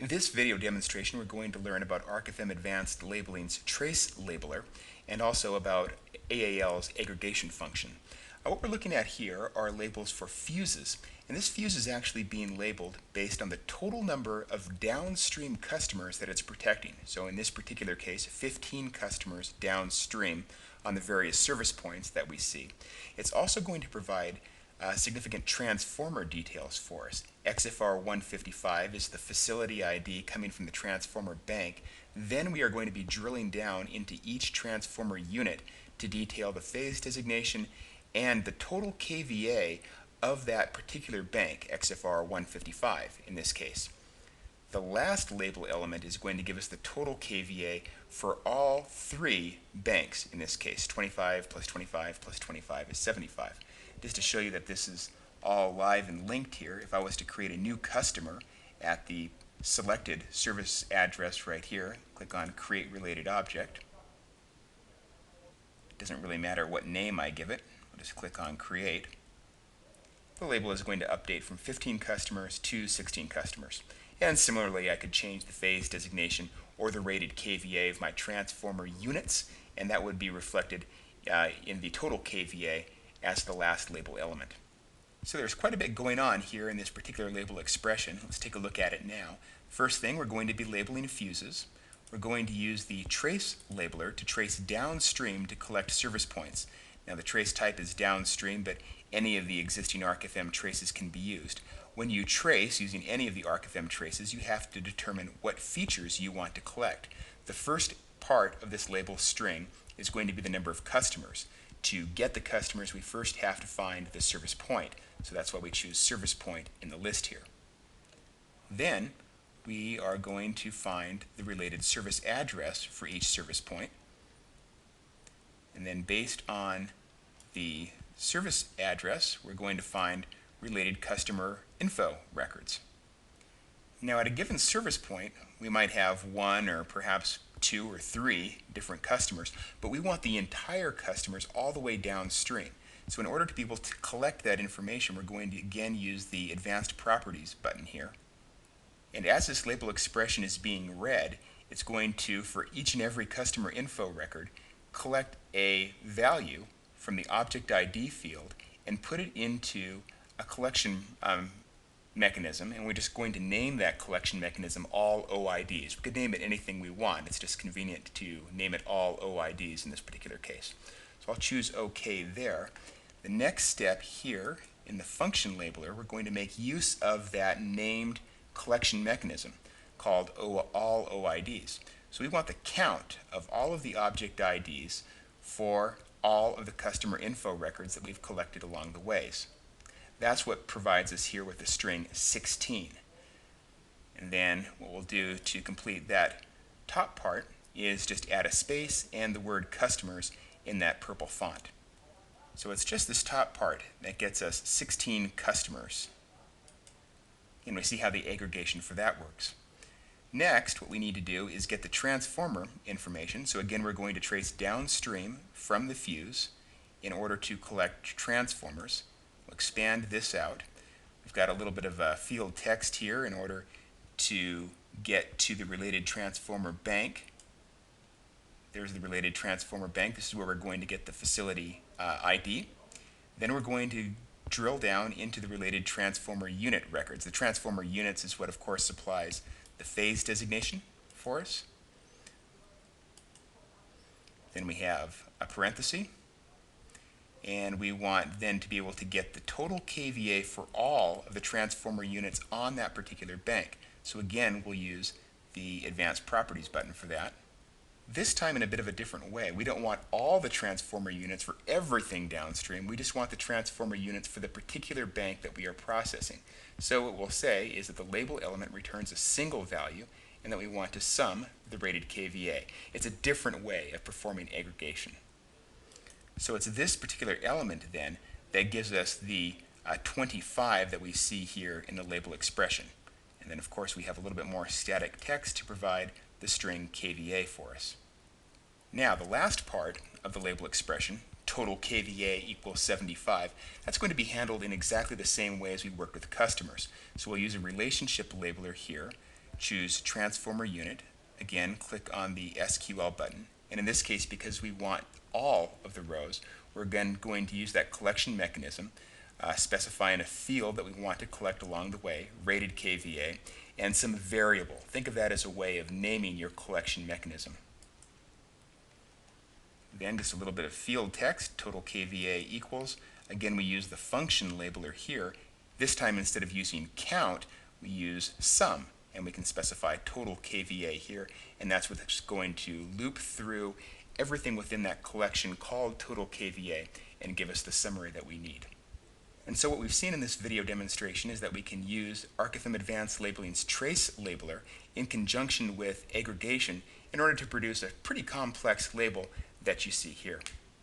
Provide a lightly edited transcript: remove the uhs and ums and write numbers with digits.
In this video demonstration, we're going to learn about ArcFM Advanced Labeling's trace labeler and also about AAL's aggregation function. What we're looking at here are labels for fuses, and this fuse is actually being labeled based on the total number of downstream customers that it's protecting. So in this particular case, 15 customers downstream on the various service points that we see. It's also going to provide significant transformer details for us. XFR 155 is the facility ID coming from the transformer bank. Then we are going to be drilling down into each transformer unit to detail the phase designation and the total kVA of that particular bank, XFR 155 in this case. The last label element is going to give us the total kVA for all three banks in this case. 25 plus 25 plus 25 is 75. Just to show you that this is all live and linked here, if I was to create a new customer at the selected service address right here, click on Create Related Object. It doesn't really matter what name I give it. I'll just click on Create. The label is going to update from 15 customers to 16 customers. And similarly, I could change the phase designation or the rated kVA of my transformer units, and that would be reflected in the total kVA as the last label element. So there's quite a bit going on here in this particular label expression. Let's take a look at it now. First thing, we're going to be labeling fuses. We're going to use the trace labeler to trace downstream to collect service points. Now the trace type is downstream, but any of the existing ArcFM traces can be used. When you trace using any of the ArcFM traces, you have to determine what features you want to collect. The first part of this label string is going to be the number of customers. To get the customers, we first have to find the service point. So that's why we choose service point in the list here. Then we are going to find the related service address for each service point. And then based on the service address, we're going to find related customer info records. Now at a given service point, we might have one or perhaps two or three different customers, but we want the entire customers all the way downstream. So in order to be able to collect that information, we're going to again use the Advanced Properties button here. And as this label expression is being read, it's going to, for each and every customer info record, collect a value from the object ID field and put it into a collection mechanism, and we're just going to name that collection mechanism all OIDs. We could name it anything we want. It's just convenient to name it all OIDs in this particular case. So I'll choose OK there. The next step here in the function labeler, we're going to make use of that named collection mechanism called all OIDs. So we want the count of all of the object IDs for all of the customer info records that we've collected along the ways. That's what provides us here with the string 16. And then what we'll do to complete that top part is just add a space and the word customers in that purple font. So it's just this top part that gets us 16 customers. And we see how the aggregation for that works. Next, what we need to do is get the transformer information. So again, we're going to trace downstream from the fuse in order to collect transformers. We'll expand this out. We've got a little bit of field text here in order to get to the related transformer bank. There's the related transformer bank. This is where we're going to get the facility ID. Then we're going to drill down into the related transformer unit records. The transformer units is what, of course, supplies the phase designation for us. Then we have a parenthesis. And we want then to be able to get the total kVA for all of the transformer units on that particular bank. So again, we'll use the Advanced Properties button for that. This time in a bit of a different way. We don't want all the transformer units for everything downstream. We just want the transformer units for the particular bank that we are processing. So what we'll say is that the label element returns a single value and that we want to sum the rated kVA. It's a different way of performing aggregation. So it's this particular element then that gives us the 25 that we see here in the label expression. And then of course we have a little bit more static text to provide the string kVA for us. Now the last part of the label expression, total kVA equals 75, that's going to be handled in exactly the same way as we worked with customers. So we'll use a relationship labeler here, choose Transformer Unit. Again, click on the SQL button. And in this case, because we want all of the rows, we're again going to use that collection mechanism, specifying a field that we want to collect along the way, rated KVA, and some variable. Think of that as a way of naming your collection mechanism. Then just a little bit of field text, total KVA equals. Again, we use the function labeler here. This time, instead of using count, we use sum, and we can specify total KVA here, and that's what's going to loop through everything within that collection called total KVA and give us the summary that we need. And so what we've seen in this video demonstration is that we can use ArcFM Advanced Labeling's trace labeler in conjunction with aggregation in order to produce a pretty complex label that you see here.